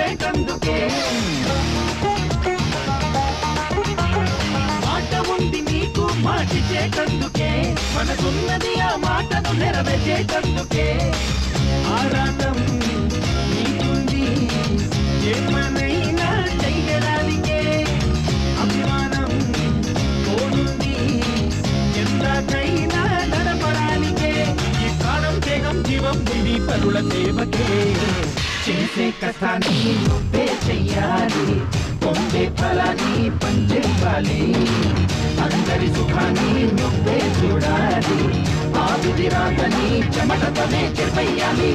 చేకందుకే మాట ఉంది నీకు మాటి చేకందుకే మనసున్నది ఆ మాటను నెరవేర్చేకందుకే ఆరాటం నీకుంది ఏమనైనా చెయ్యడానికే అభిమానం తోడుంది ఎంతకైనా నడపడానికే ఈ ప్రాణం దేహం జీవం ఇది పరుల సేవకే చేసే కథాన్ని నువ్వే చెయ్యాలి పొందే ఫలాన్ని పంచివ్వాలి అందరి సుఖాన్ని నువ్వే చూడాలి ఆ విధి రాతని చెమటతోనే చెప్పేయాలి